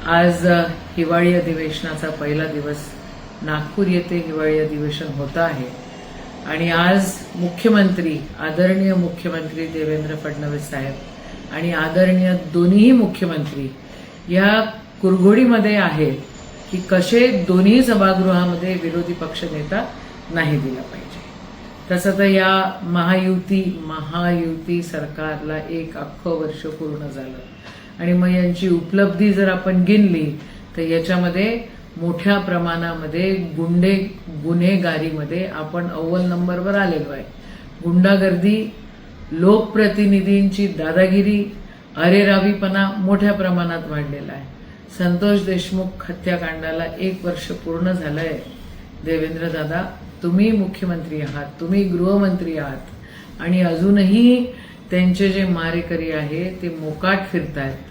आज हिवाळी अधिवेशनाचा पहिला दिवस नागपूर येथे हिवाळी अधिवेशन होत आहे आणि आज मुख्यमंत्री आदरणीय मुख्यमंत्री देवेंद्र फडणवीस साहेब आणि आदरणीय दोन्ही मुख्यमंत्री या कुरघोडीमध्ये आहेत की कसे दोन्ही सभागृहामध्ये विरोधी पक्ष नेता नाही दिला पाहिजे. तसं तर या महायुती सरकारला एक अख्खं वर्ष पूर्ण झालं आणि मग यांची उपलब्धी जर आपण गिनली तर याच्यामध्ये मोठ्या प्रमाणामध्ये गुन्हेगारीमध्ये आपण अव्वल नंबरवर आलेलो आहे. गुंडागर्दी, लोकप्रतिनिधींची दादागिरी, अरेरावीपणा मोठ्या प्रमाणात वाढलेला आहे. संतोष देशमुख हत्याकांडाला 1 वर्ष पूर्ण झालंय. देवेंद्र दादा, तुम्ही मुख्यमंत्री आहात, तुम्ही गृहमंत्री आहात आणि अजूनही त्यांचे जे मारेकरी आहे ते मोकाट फिरतायत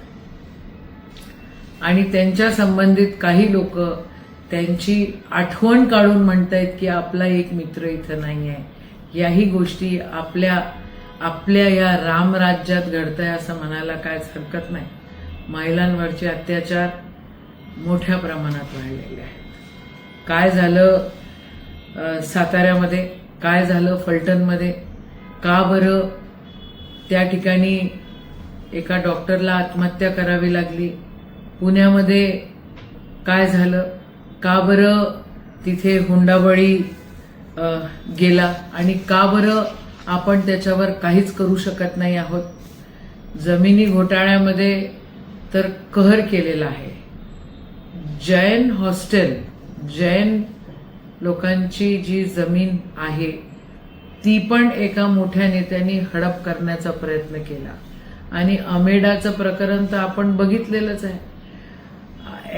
आणि त्यांच्या संबंधित काही लोक त्यांची आठवण काढून म्हणतायत की आपला एक मित्र इथं नाहीये. याही गोष्टी आपल्या या रामराज्यात घडताय असं म्हणायला काहीच हरकत नाही. महिलांवरचे अत्याचार मोठ्या प्रमाणात वाढलेले आहेत. काय झालं साताऱ्यामध्ये, काय झालं फलटणमध्ये, का बरं त्या ठिकाणी एका डॉक्टरला आत्महत्या करावी लागली, पुण्यामध्ये काय झालं, का बरं तिथे हुंडाबळी गेला आणि का बरं आपण त्याच्यावर काहीच करू शकत नाही आहोत. जमिनी घोटाळ्यामध्ये तर कहर केलेला आहे. जैन हॉस्टेल, जैन लोकांची जी जमीन आहे ती पण एका मोठ्या नेत्यांनी हडप करण्याचा प्रयत्न केला आणि अमेडाचं प्रकरण तर आपण बघितलेलंच आहे.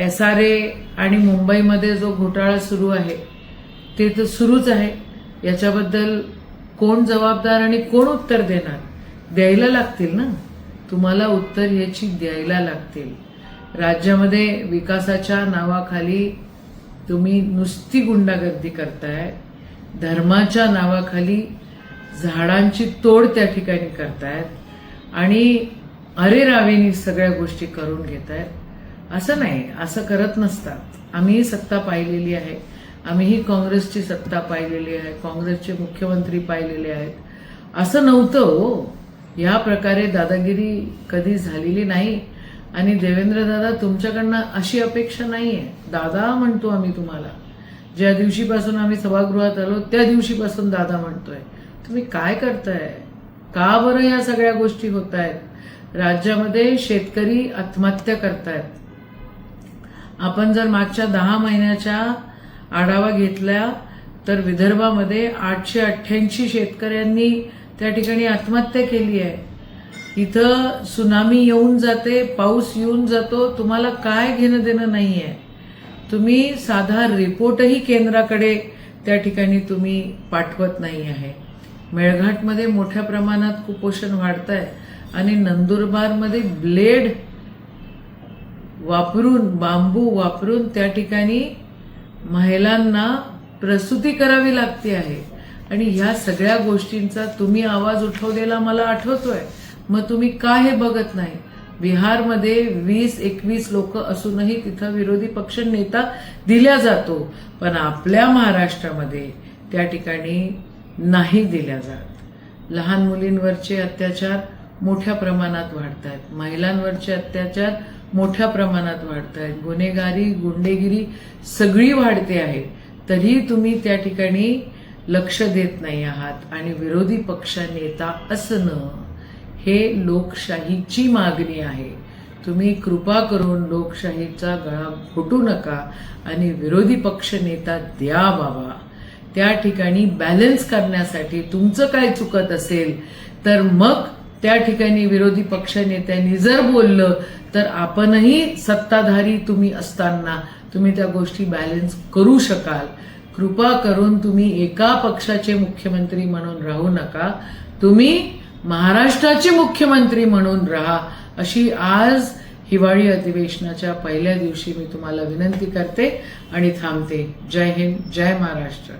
SRA आणि मुंबईमध्ये जो घोटाळा सुरू आहे ते तर सुरूच आहे. याच्याबद्दल कोण जबाबदार आणि कोण उत्तर देणार? द्यायला लागतील ना, तुम्हाला उत्तर याची द्यायला लागतील. राज्यामध्ये विकासाच्या नावाखाली तुम्ही नुसती गुंडागर्दी करताय, धर्माच्या नावाखाली झाडांची तोड त्या ठिकाणी करतायत आणि अरेरावीनी सगळ्या गोष्टी करून घेतायत. असं नाही, असं करत नसतात. आम्हीही सत्ता पाहिलेली आहे, आम्हीही काँग्रेसची सत्ता पाहिलेली आहे, काँग्रेसचे मुख्यमंत्री पाहिलेले आहेत. असं नव्हतं हो. या प्रकारे दादागिरी कधी झालेली नाही आणि देवेंद्र दादा तुमच्याकडनं अशी अपेक्षा नाहीये. दादा म्हणतो आम्ही तुम्हाला. ज्या दिवशीपासून आम्ही सभागृहात आलो त्या दिवशीपासून दादा म्हणतोय. तुम्ही काय करताय? का बरं या सगळ्या गोष्टी होत आहेत? राज्यामध्ये शेतकरी आत्महत्या करतायत. आपण जर मागच्या 10 महिन्याच्या आढावा घेतला तर विदर्भामध्ये 888 शेतकऱ्यांनी त्या ठिकाणी आत्महत्या केली आहे. इथं सुनामी येऊन जाते, पाऊस येऊन जातो, तुम्हाला काय घेणं देणं नाहीये. तुम्ही साधा रिपोर्टही केंद्राकडे त्या ठिकाणी तुम्ही पाठवत नाही आहे. मेळघाटमध्ये मोठ्या प्रमाणात कुपोषण वाढतंय आणि नंदुरबारमध्ये ब्लेड वापरून, बांबू वापरून त्या ठिकाणी महिलांना प्रसूती करावी लागते आहे आणि ह्या सगळ्या गोष्टींचा तुम्ही आवाज उठवलेला मला आठवतोय. मग तुम्ही का हे बघत नाही? बिहारमध्ये 20-21 लोक असूनही तिथं विरोधी पक्ष नेता दिला जातो, पण आपल्या महाराष्ट्रामध्ये त्या ठिकाणी नाही दिल्या जात. लहान मुलींवरचे अत्याचार मोठ्या प्रमाणात वाढत आहेत, महिलांवरचे अत्याचार मोठ्या प्रमाणात वाढत आहेत, गुन्हेगारी, गुंडेगिरी सगळी वाढते आहे. तरी तुम्ही त्या ठिकाणी लक्ष देत नाही आहात आणि विरोधी पक्ष नेता असणं हे लोकशाहीची मागणी आहे. तुम्ही कृपा करून लोकशाहीचा गळा घोटू नका आणि विरोधी पक्ष नेता द्या बाबा. त्या ठिकाणी बॅलन्स करण्यासाठी तुमचं काय चुकत असेल तर मग त्या ठिकाणी विरोधी पक्ष नेत्यांनी जर बोललं तर आपणही सत्ताधारी तुम्ही असताना तुम्ही त्या गोष्टी बॅलन्स करू शकाल. कृपा करून तुम्ही एका पक्षाचे मुख्यमंत्री म्हणून राहू नका, तुम्ही महाराष्ट्राचे मुख्यमंत्री म्हणून राहा, अशी आज हिवाळी अधिवेशनाच्या पहिल्या दिवशी मी तुम्हाला विनंती करते आणि थांबते. जय हिंद, जय महाराष्ट्र.